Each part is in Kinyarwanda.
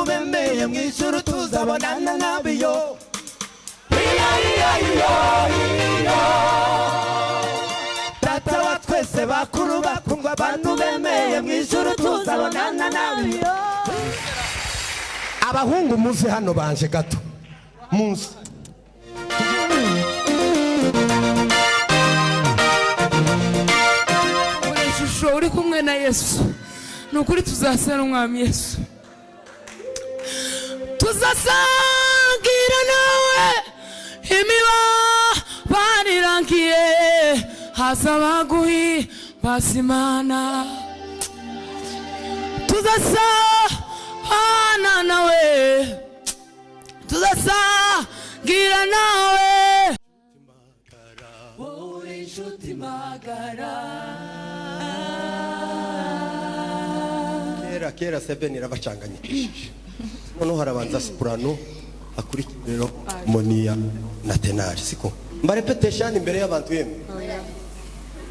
bantu bemeye mu ijuru tuzabonana nabiyo Data wa twese bakuru bakundwa abantu bemeye mu ijuru tuzabonana nabiyo Abahungu muze hano banje gato muze uri kumwe na Yesu nukuri tuzasana umwami Yesu tuzasangira nawe imibabaniragiye hazabaguhi basimana tuzasana nawe tuzasangira nawe wowe inshuti magara Kera Seven irabacanganyikishije noneho harabanza soprano akurikiriro monia na tenor siko mbarepeteshani imbere y'abantu yemwe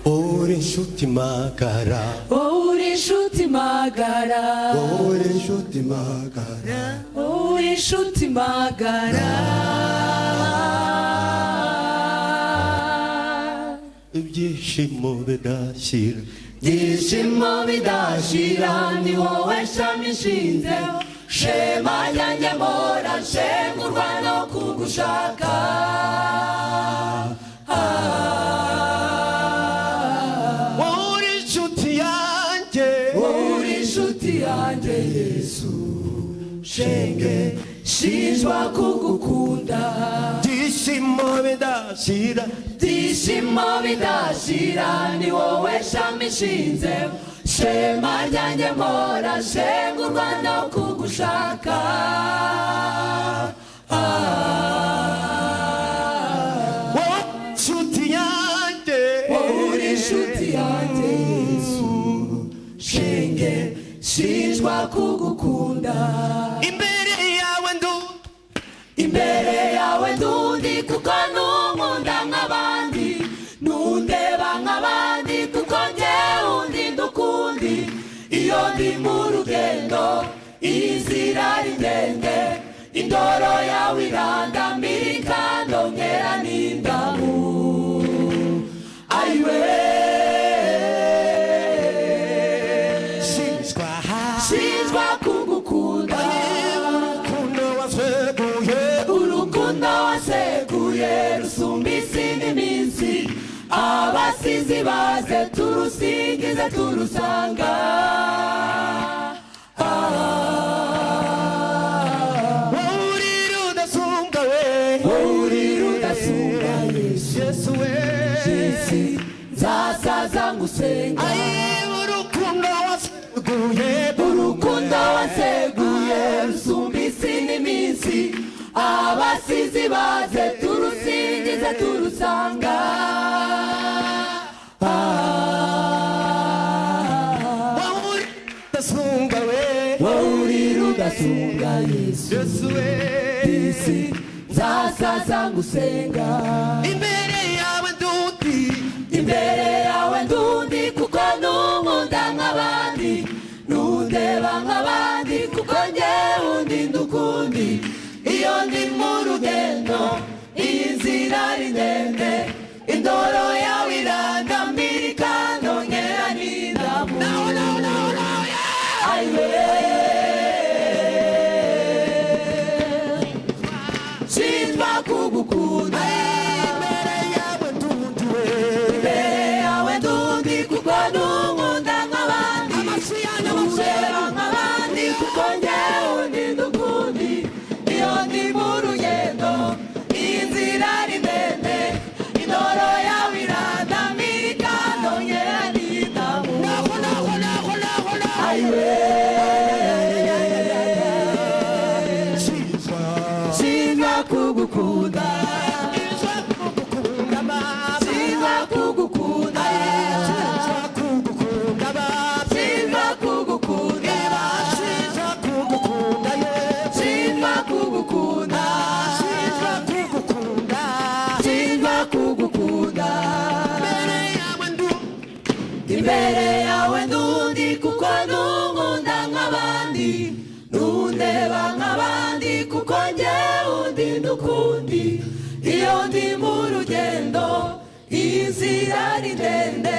uri inshuti magara uri inshuti magara uri inshuti magara uri inshuti magara ibyishimo bidashira Dishimo bidashira ni wowe shami nshinzeho shema ryanjye mpora nshengurwa no kugushaka uri inshuti yanjye Yesu shenge shinjwa kugukunda Dishimo bidashira ni wowe shami nshinzeho shema ryanjye mpora nshengurwa no kugushaka uri inshuti yanjye Yesu shenge shinjwa kugukunda imbere yawe ndundi kuko nunkunda nk'abandi nundeba nk'abandi kuko njyewe undi ndukundi iyo ndi mu rugendo inzira ari ndende indoro yawe irandamira ikandongera n'indamu ayiwe shinjwa kugukunda urukundo waseguye rusumba isi n'iminsi abasizi baze turusingize turusanga uri rudasumbwa Yesu nzasaza ngusenga urukundo waseguye rusumba isi n'iminsi abasizi baze turusingize turusanga uri rudasumbwa Yesu isi nzasaza ngusenga imbere yawe ndundi kuko nunkunda nk'abandi nundeba nk'abandi kuko njyewe undi ndukundi iyo ndi mu rugendo iyi nzira ari ndende indoro yawe irandamira ikandongera n'indamu shinjwa kugukunda imbere yawe ndundi kuko nunkunda nk'abandi nundeba nk'abandi kuko njyewe undi ndukundi iyo ndi mu rugendo iyi nzira ari ndende indoro yawe irandamira ikandongera n'indamu shinjwa kugukunda shinjwa kugukunda shinjwa kugukunda sinzaba nk'abandi kuko njyewe undi n'ukundi iyo ndi mu rugendo iyi nzira ari ndende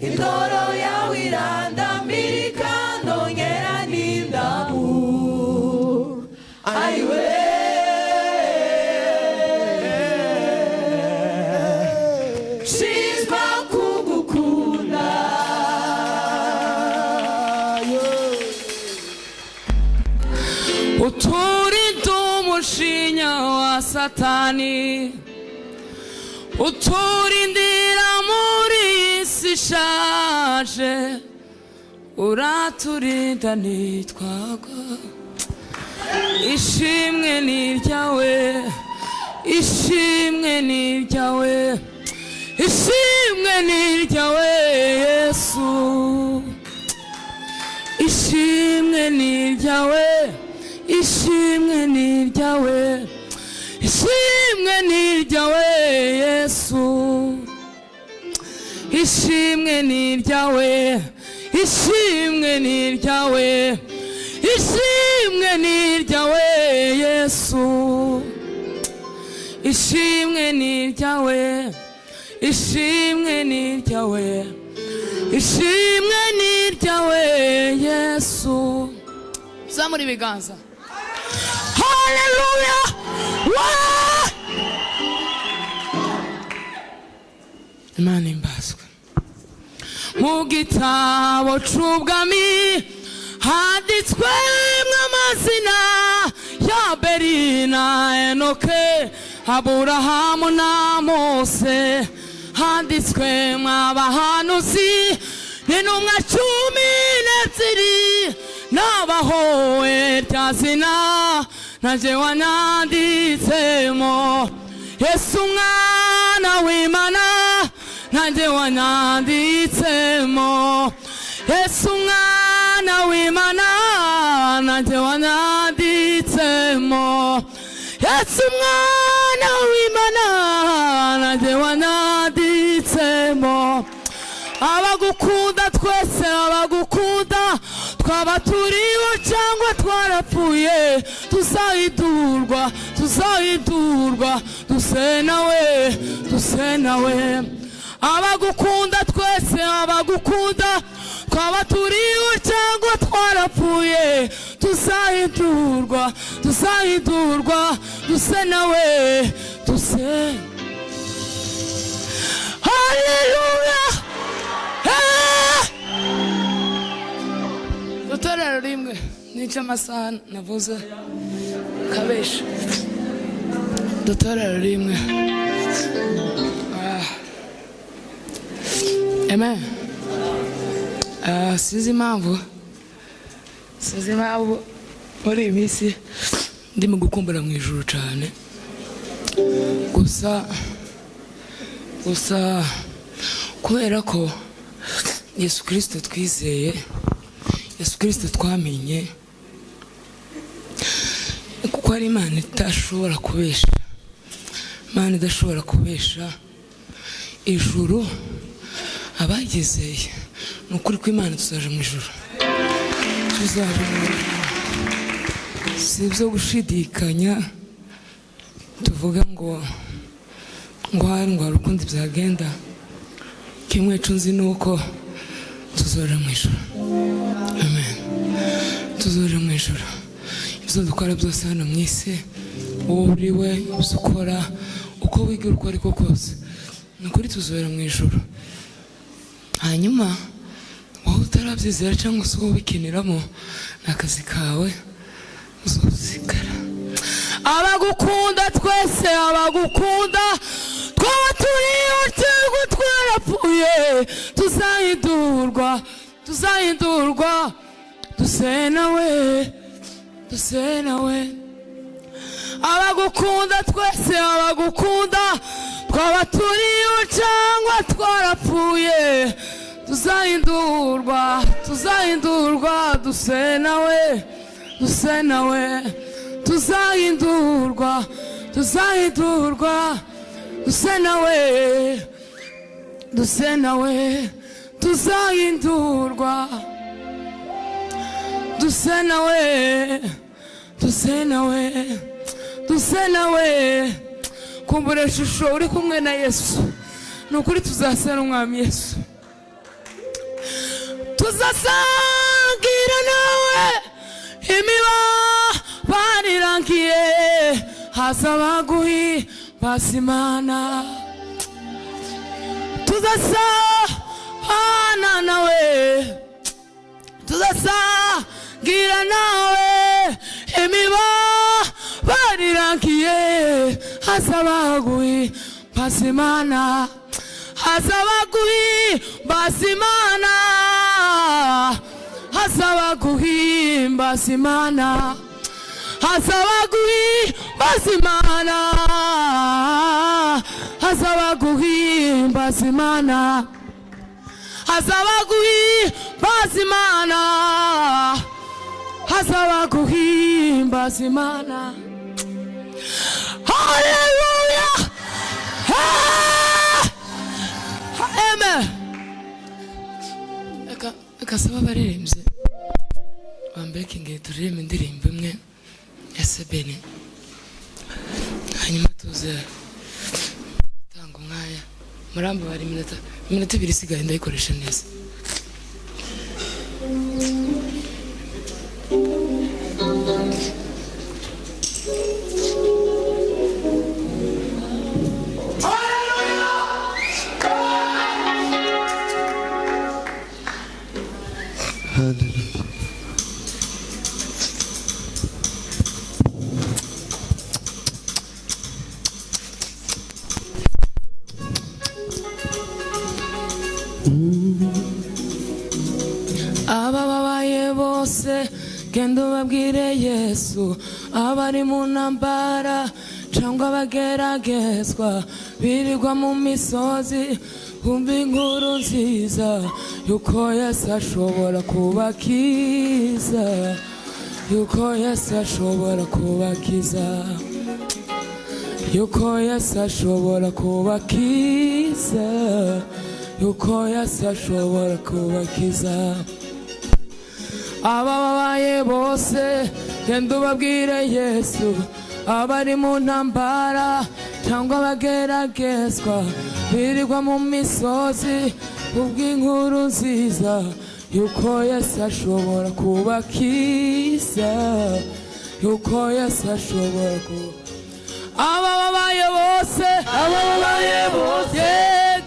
indoro yawe irandambirika ndongera n'indamu ayiwe shizwa kugukunda uturinde umushinya wa satani uturindira muri isi ishaje uraturinda nitwagwa ishimwe ni iryawe ishimwe ni iryawe ishimwe ni iryawe Yesu ishimwe ni iryawe ishimwe ni iryawe ishimwe ni iryawe Yesu ishimwe ni iryawe ishimwe ni iryawe ishimwe ni iryawe Yesu ishimwe ni iryawe ishimwe ni iryawe ishimwe ni iryawe Yesu zamura ibiganza haleluya Imana imbazwe mu gitabo c'ubwami handitswemwo amazina ya Abeli na Enoke Aburahamu na Mose handitswemwo abahanuzi n'intumwa 12 n'abahowe rya zina naje wanyanditsemo Yesu mwana w'Imana naje wanyanditsemo Yesu mwana w'Imana naje wanyanditsemo Yesu mwana w'Imana naje wanyanditsemo abagukunda twese abagukunda twaba turiho cyangwa twarapfuye tuzahidurwa duse nawe abagukunda twese abagukunda twaba turiho cyangwa twarapfuye tuzahidurwa duse nawe haleluya Dutorero rimwe nica amasaha navuze kabesha dutorero rimwe amen sizi impamvu muri iyi minsi ndimo gukumbura mu ijuru cyane gusa kubera ko Yesu Kristo twizeye Yesu Kristo twamenye kuko ari Imana itashobora kubesha Imana idashobora kubesha ijuru abagezeye nukuri ko Imana tuzaje mu ijuru si ibyo gushidikanya tuvuga ngo hari ukundi byagenda kimwe cunzi nuko tuzoja mu ijuru amen tuzoja mu ijuru ibyo dukora byose hano mu isi wowe uriwe ibyo ukora uko wiga uko ariko kose nukuri tuzoja mu ijuru hanyuma wowe utarabyizera cyangwa se wowe ubikiniramo n'akazi kawe uzosigara abagukunda twese abagukunda twaba turiho cyangwa twarapfuye tuzahindurwa duse nawe abagukunda twese abagukunda twaba turiho cyangwa twarapfuye tuzahindurwa duse nawe tuzahindurwa duse nawe tuzahindurwa duse nawe duse nawe kumbura ishusho uri kumwe na Yesu ni ukuri tuzasa n'umwami Yesu tuzasangira nawe imibabaro irangiye hazaba guhimbaza Imana tuzasabana nawe tuzasangira nawe imibabaro irangiye hazaba guhimbaza Imana hazaba guhimbaza Imana hazaba guhimbaza Imana hazaba guhimbaza Imana hazaba guhimbaza Imana hazaba guhimbaza Imana hazaba guhimbaza Imana haleluya amen eka saba baririmbye bambeke ngiye turirimba indirimbo imwe ya Sebeni hanyuma tuze gutanga umwanya murambo bari iminota 2 isigaye ndayikoresha neza abababaye bose genda ubabwire Yesu abari mu ntambara cyangwa bageragezwa birirwa mu misozi kumva inkuru nziza yuko Yesu ashobora kubakiza yuko Yesu ashobora kubakiza yuko Yesu ashobora kubakiza yuko Yesu ashobora kubakiza abababaye bose genda ubabwire Yesu abari mu ntambara cyangwa bageragezwa birirwa mu misozi kubw'inkuru nziza yuko Yesu ashobora kubakiza yuko Yesu ashobora abababaye bose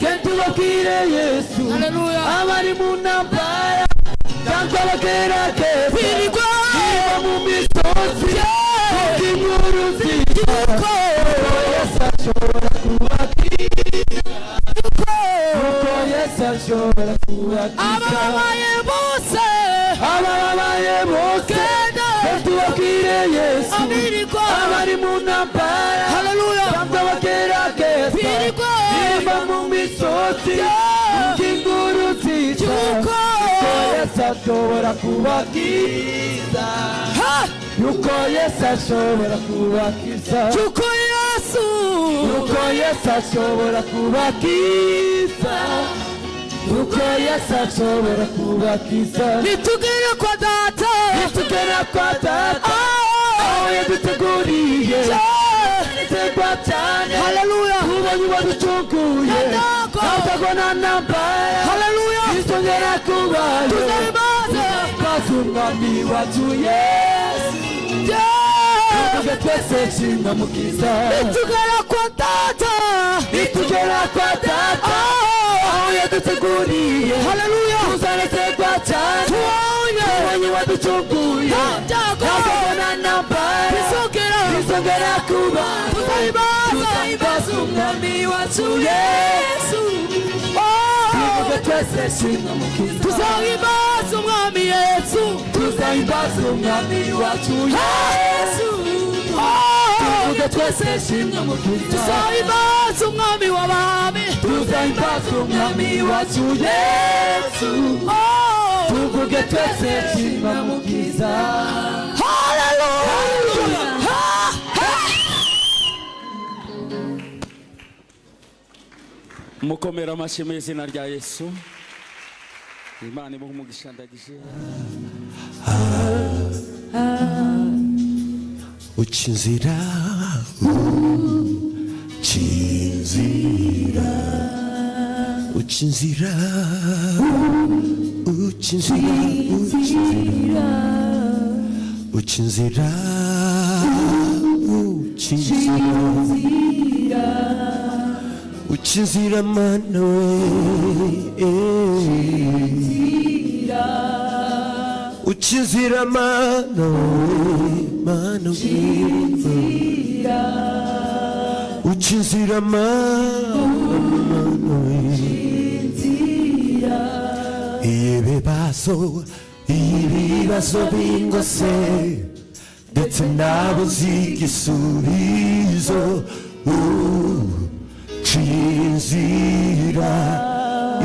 genda ubabwire Yesu abari mu ntambara cyangwa bageragezwa birirwa mu misozi kubw'inkuru nziza yuko Yesu ashobora kubakiza yuko Yesu ashobora kubakiza abababaye bose genda ubabwire Yesu abari mu ntambara cyangwa bageragezwa birirwa mu misozi kubw'inkuru nziza yuko Yesu ashobora kubakiza yuko Yesu ashobora kubakiza yuko Yesu ashobora kubakiza yuko Yesu ashobora kubakiza nitugera kwa data aho yaduteguriye nitugwa cyane haleluya ubonye waducunguye natagona nambara haleluya nitugera kubayo tuzabimaze umwami wacu Yesu tuvuge twese shinga mukiza nitugera kwa data aho yaduteguriye haleluya tuzanetegwa cyane ubonye waducunguye natagona nambara nitugera kubayo tuzabimaze umwami wacu Yesu tuvuge twese shinga mukiza tuzahimbaza umwami Yesu tuzahimbaza umwami wacu Yesu tuvuge twese shinga mukiza tuzahimbaza umwami w'abami tuzahimbaza umwami wacu Yesu tuvuge twese shinga mukiza haleluya mukomera amashyi mu izina rya Yesu Imana imuhe umugisha ndagije ucinzira ucinzira ucinzira ucinzira ucinzira ucinzira mana we ucinzira mana we mana we ucinzira mana we ibibazo bingose ndetse nabuze igisubizo ucinzira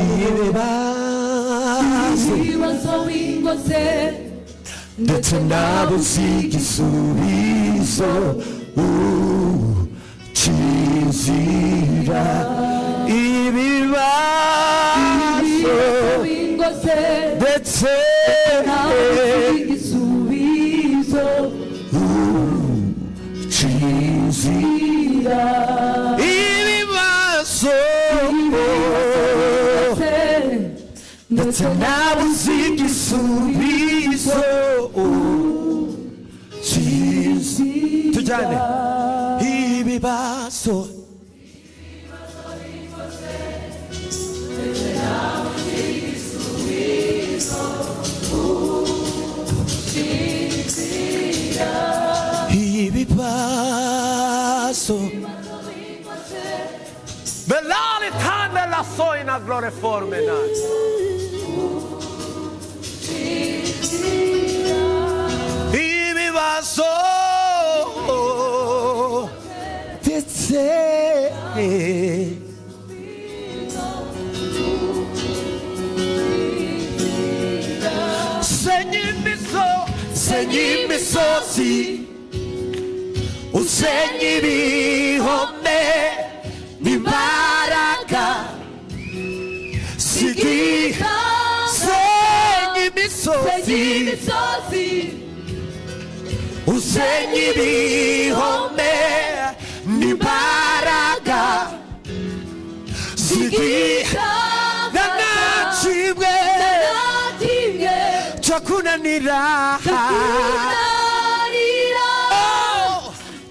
ibibazo bingose ndetse nabuze igisubizo ucinzira ibibazo bingose ndetse nabuze igisubizo ucinzira ibibazo ndetse nabuze igisubizo tujyane ibibazo ibibazo Belali tande la soina gloriforme nas. ibibazo ndetse senye imisozi usenye ibihome n'imbaraga sigira senye imisozi usenye ibihome n'imbaraga zigira nanakimwe cyakunanira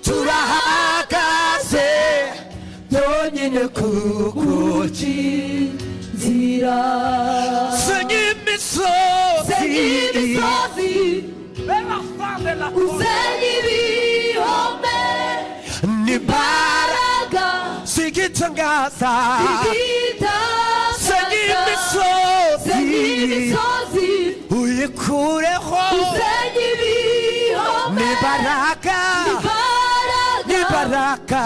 turahagaze yonyine kugucinzira senye imisozi usenye ibihome n'imbaraga zigitangaza senye imisozi uyikureho usenye ibihome n'imbaraga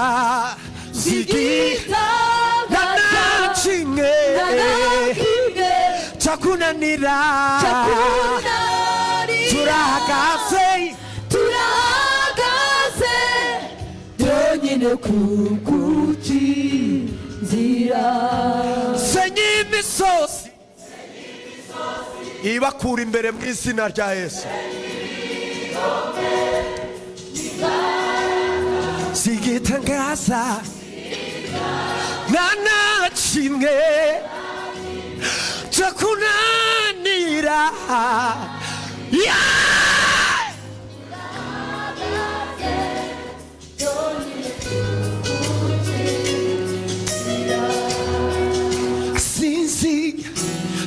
zigitangaza cyakunanira turahagaze yonyine kugucinzira senye imisozi ibakura imbere mu izina rya Yesu zigitangaza nanakimwe cyakunanira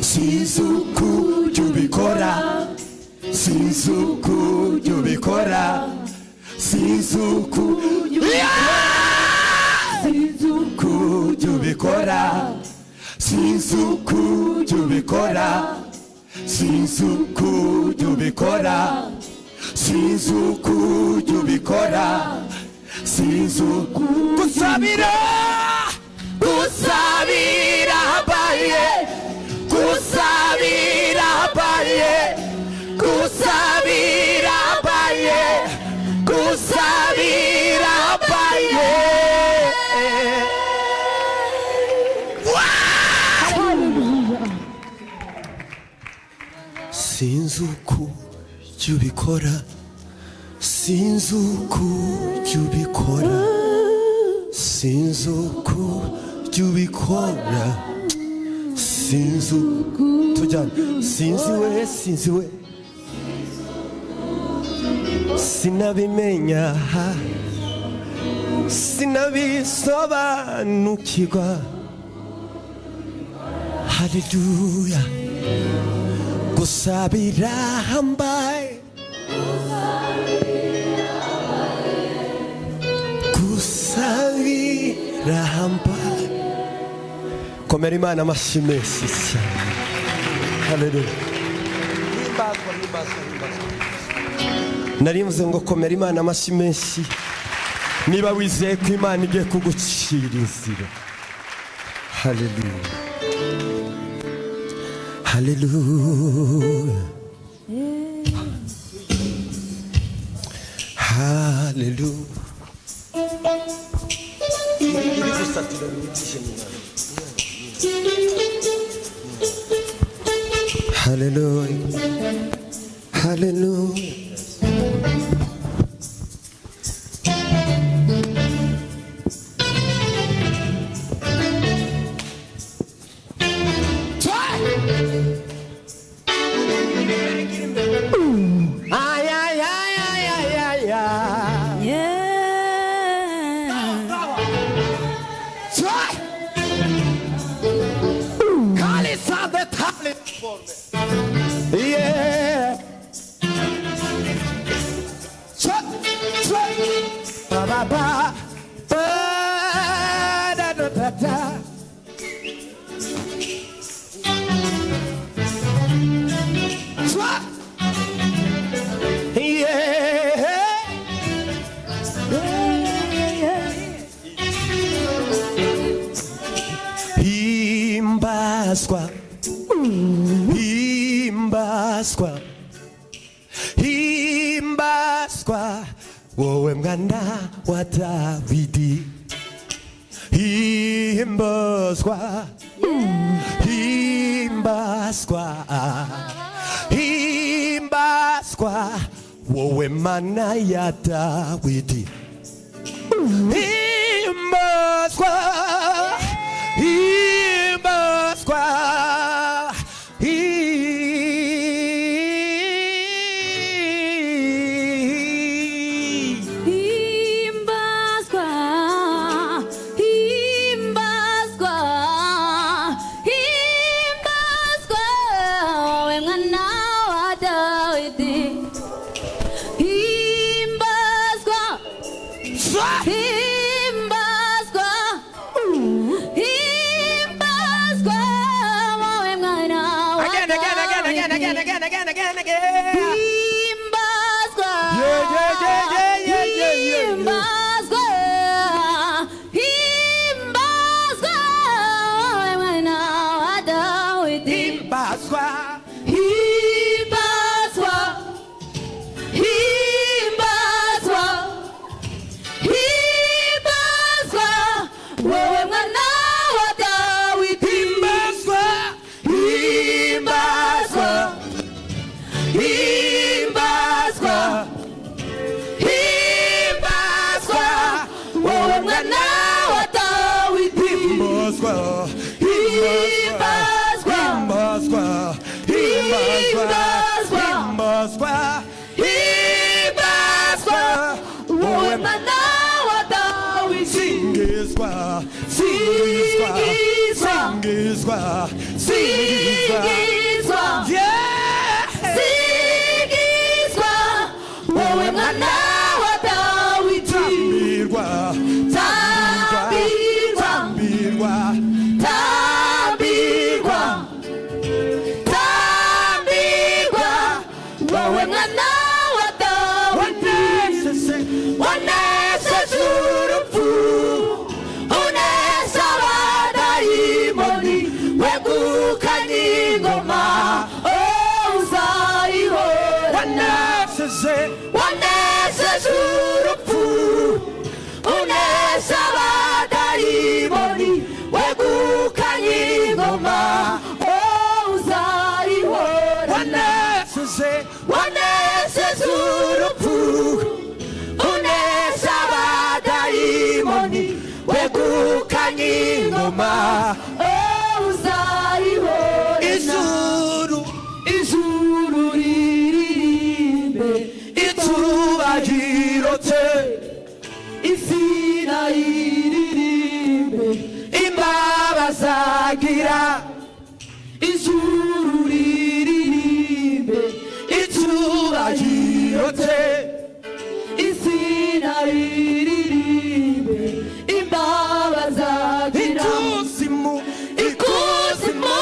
sinzi uko ubikora sinzi uko ubikora sinzi uko ubikora sinzi uko ubikora sinzi uko ubikora sinzi uko ubikora sinzi uko gusabira baye gusabira baye gusabira baye gusabira baye sinzi uko ubikora sinzi uko ujya ubikora, sinzi uko ujya ubikora, sinzi uko tujyana, sinzi we, sinzi we, sinabimenya, sinabisobanukirwa. Haleluya, gusa birahambaye, gusa birahambaye. Komera Imana amashyi menshi cyane. Haleluya. Nari mvuze ngo komera Imana amashyi menshi niba wizeye ko Imana igiye kugucira inzira. Haleluya, haleluya, haleluya. Haleluya, haleluya. Himbazwa, himbazwa, himbazwa, wowe mwana wa Dawidi. Himbazwa, himbazwa, himbazwa, wowe mana ya Dawidi. Himbazwa, himbazwa, Wegukanye ingoma ingoma uzayibona ijuru ijuru riririmbe icyubahiro cye isi nayiririmbe imbabazi agira ijuru riririmbe icyubahiro cye isi nayiririmbe imbabazi agira ikuzimu ikuzimu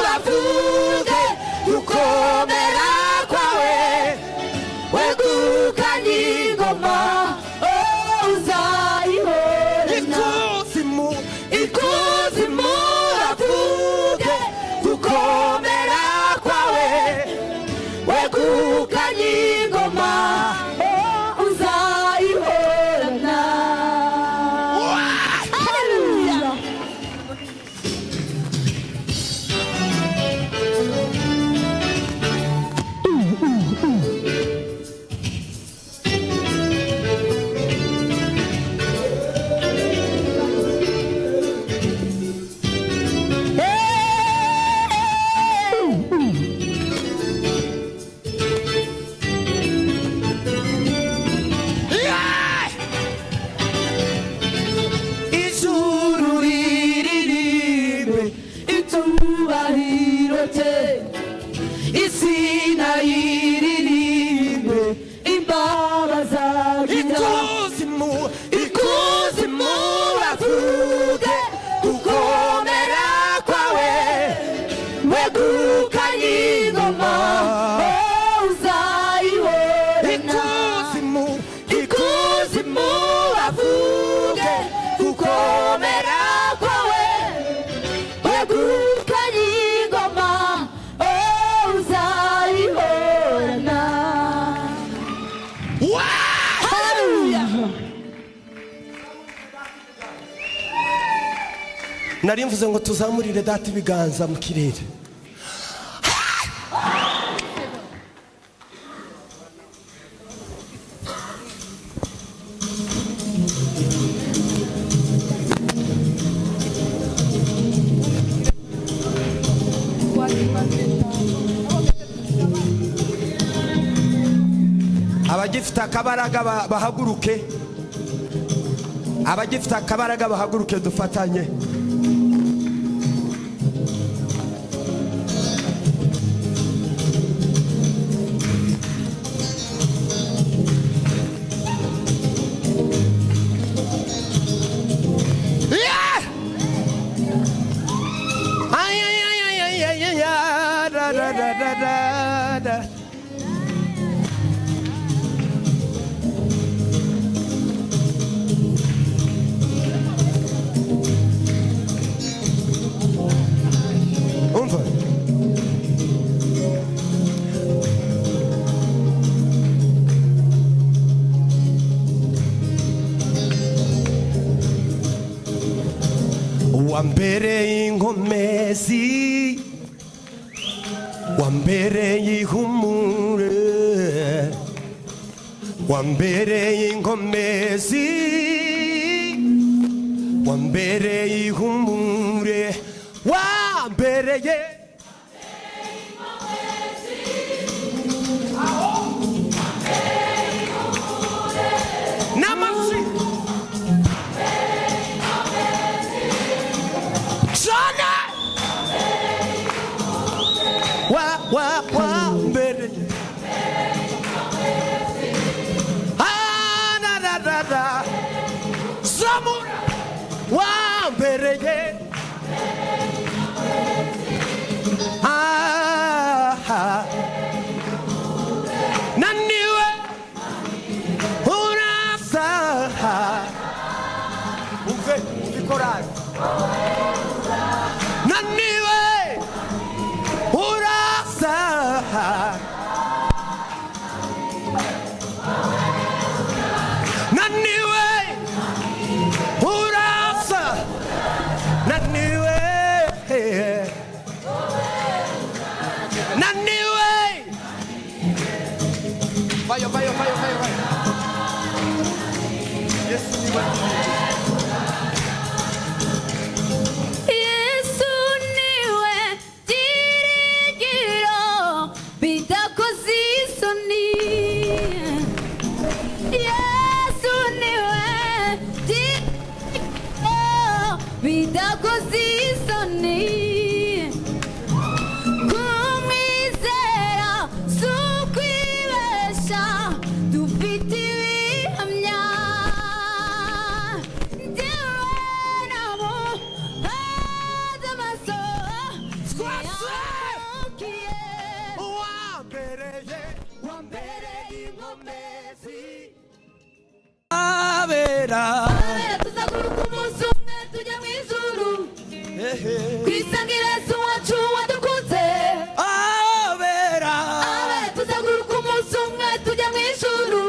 bavuge gukomera kwawe wegukanye ingoma uzayibona ikuzimu ikuzimu bavuge gukomera kwawe wegukanye ingoma uzayibona. Hallelujah. ijuru riririmbe icyubahiro cye isi nayiririmbe imbabazi agira ikuzimu ikuzimu bavuge gukomera kwawe wegukanye ingoma uzayibona ikuzimu ikuzimu bavuge gukomera kwawe wegukanye ingoma uzayibona. Hallelujah. nari mvuze ngo tuzamurire data ibiganza mu kirere abagifite akabaraga bahaguruke abagifite akabaraga bahaguruke dufatanye Yeah! Ay, ay, ay, ay, ay, ay, ay, ay, da, da, da, da, da, da. Umva. Wambereye inkomezi wambereye ihumure wambereye inkomezi wambereye ihumure wambereye n'amashyi Sana wambereye da da da da Samura wambereye naniwe urasa umve ikorari naniwe urasa naniwe urasa naniwe naniwe vayo vayo vayo vayo vayo Yesu ni wa abera tuzaguruka umunsi umwe tujya mu ijuru twisangira Yesu wacu wadukunze abera tuzaguruka umunsi umwe tujya mu ijuru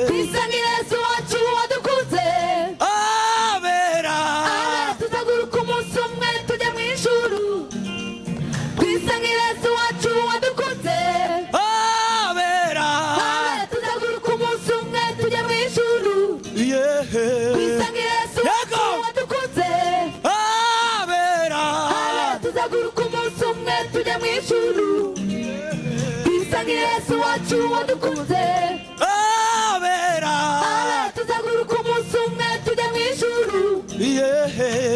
twisangira Yesu wacu wadukunze abera tuzaguruka umunsi umwe tujya mu ijuru twisangira Yesu wacu wadukunze abera tuzaguruka umunsi umwe tujya mu ijuru twisangira Yesu wacu wadukunze abera tuzaguruka umunsi umwe tujya mu ijuru twisangira Yesu wacu wadukunze abera tuzaguruka umunsi umwe tujya mu ijuru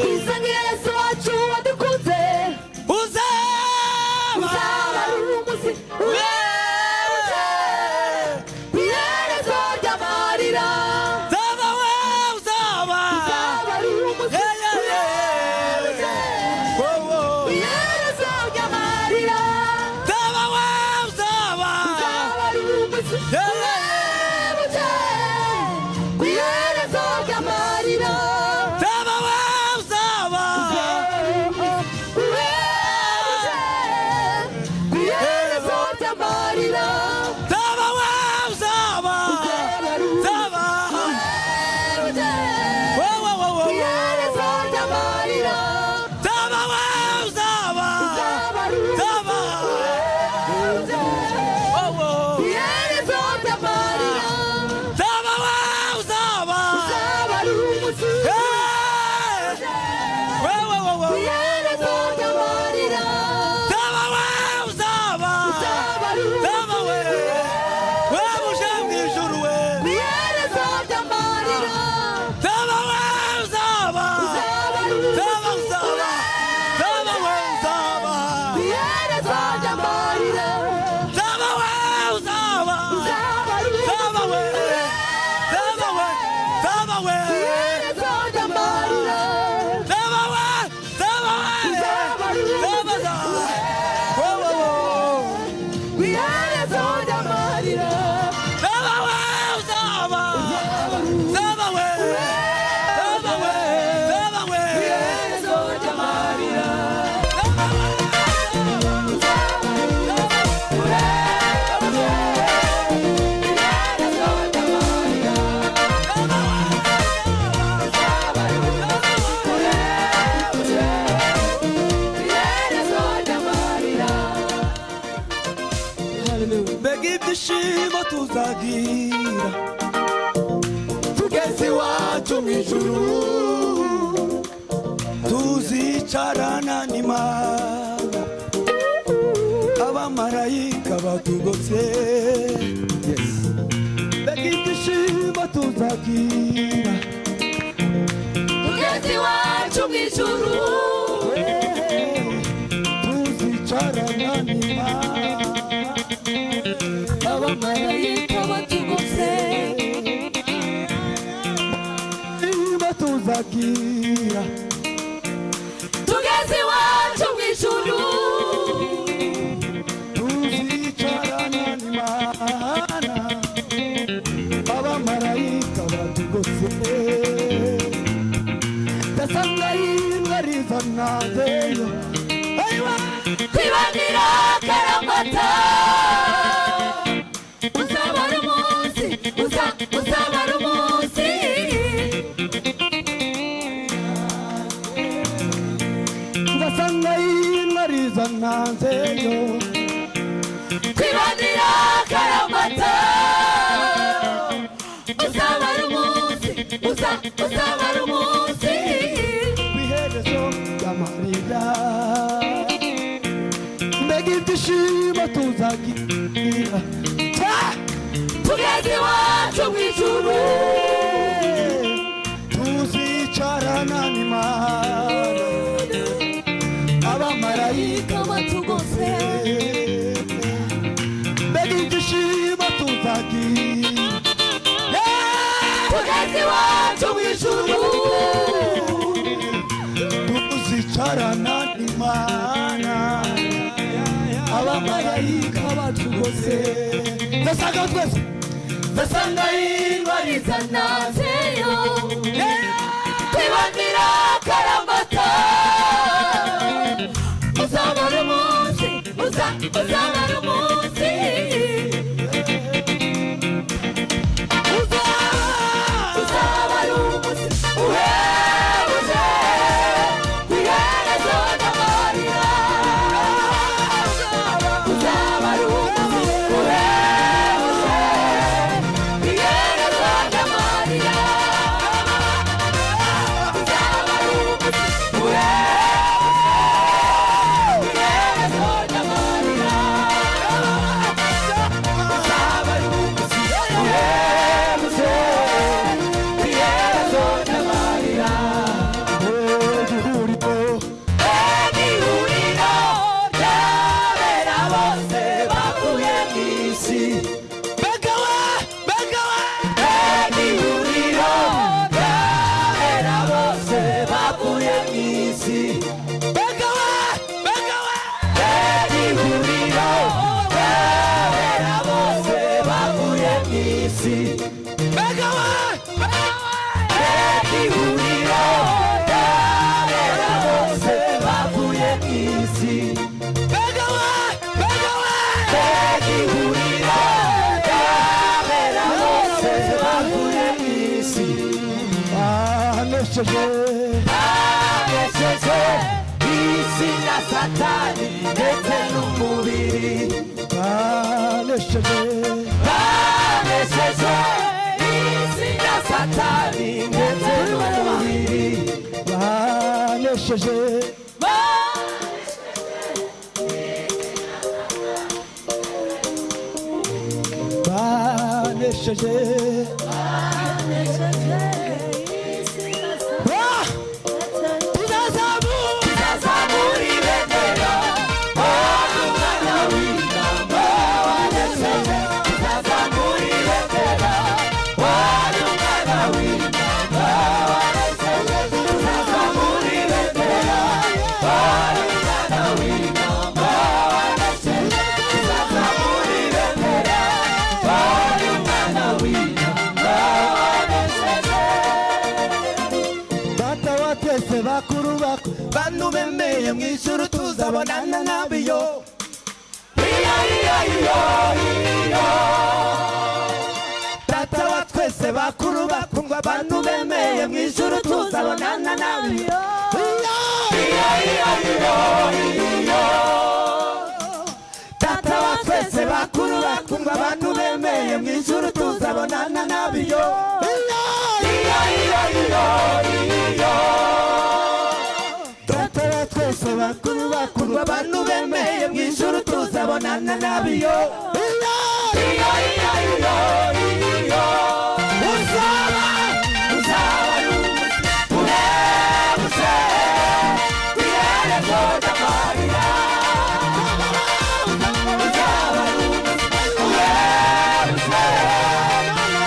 twisangira Yesu wacu wadukunze uzaba ari umunsi urebuje iherezo ry'amarira uzaba ari umunsi urebuje iherezo ry'amarira uzaba ari umunsi urebuje iherezo ry'amarira mbega ibyishimo tuzagira tugeze iwacu mu ijuru tuzicarana n'Imana abamarayika batugose mbega ibyishimo tuzagira tugeze iwacu mu ijuru tuzicarana n'Imana abamarayika batugose tuzagira tugeze iwacu mu ijuru tuzicarana n'Imana abamarayika batugose ndasanga yimwe rizanazeyo kwibanira karamata uzaba ari umunsi uzaba ari umunsi ndasanga yimwe rizanazeyo kwibanira karamata uzaba ari umunsi uzaba ari umunsi iherezo ry'amarira mbega ibyishimo tuzagira tugeze iwacu mu ijuru tuzicarana n'Imana abamarayika batugose mbega ibyishimo tuzagira tugeze iwacu mu ijuru tuzicarana n'Imana abamarayika batugose ndasanga twese ndasanga yingwa izanaze banesheje banesheje isi na satani ndetse n'umubiri banesheje banesheje isi na satani ndetse n'umubiri banesheje banesheje tuzazamura ibendera umwana w'intama wanesheje tuzazamura ibendera umwana w'intama wanesheje tuzazamura ibendera umwana w'intama wanesheje tuzazamura ibendera umwana w'intama wanesheje data wa twese bakuru bako bantu bemeye mu ijuru tuzabonana nabiyo data wa twese bakuru bako ngo abantu bemeye mu ijuru tuzabonana nabiyo data wa twese bakuru bako ngo abantu bemeye mu ijuru tuzabonana nabiyo data wa twese bakuru bakuru abantu bemeye mu ijuru tuzabonana nabiyo uzaba ubuze iherezo ry'amarira uzaba ubuze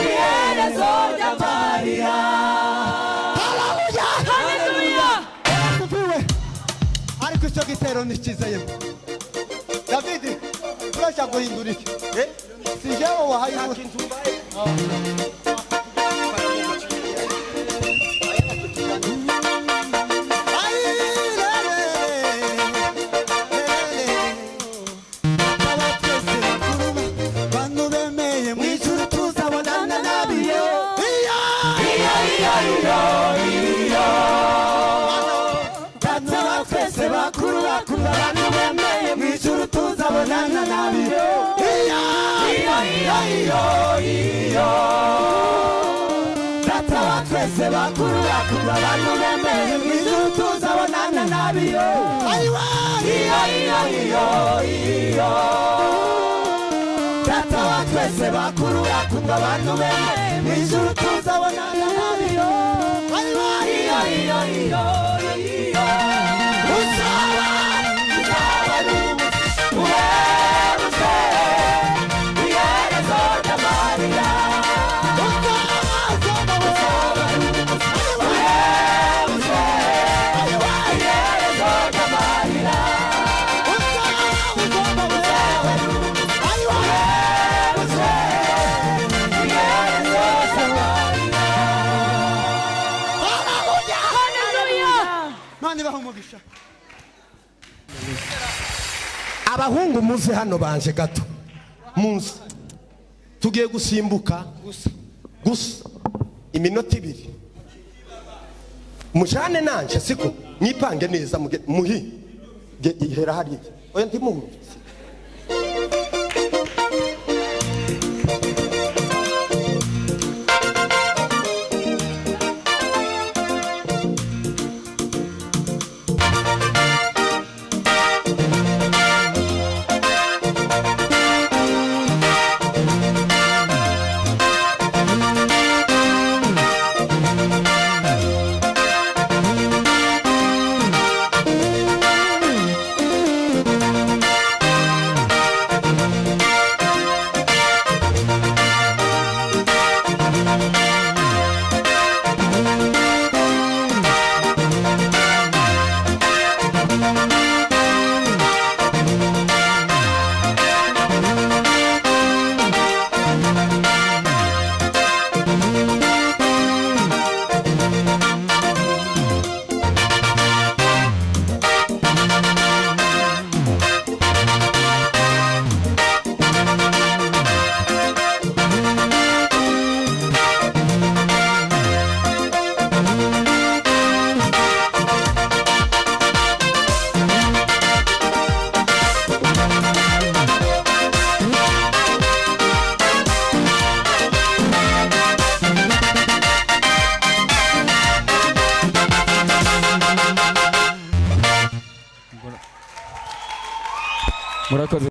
iherezo ry'amarira ariko icyo gitero ni cyiza yewe davidi turashaka guhindura iki si jewe wahaye bantu bemeye mu ijuru tuzabonana nabiyo data wa twese bakuru bakuru abantu bemeye mu ijuru tuzabonana nabiyo data wa twese bakuru bakuru abantu bemeye mu ijuru tuzabonana nabiyo data wa twese bakuru bakuru abantu bemeye mu ijuru tuzabonana nabiyo uzaba ubuze iherezo ry'amarira mani baha umugisha abahungu muze hano banje gato muze tugiye gusimbuka gusa iminota 2 mujane nanje siko mwipange neza muhi ihera hari oya ndimuzi murakoze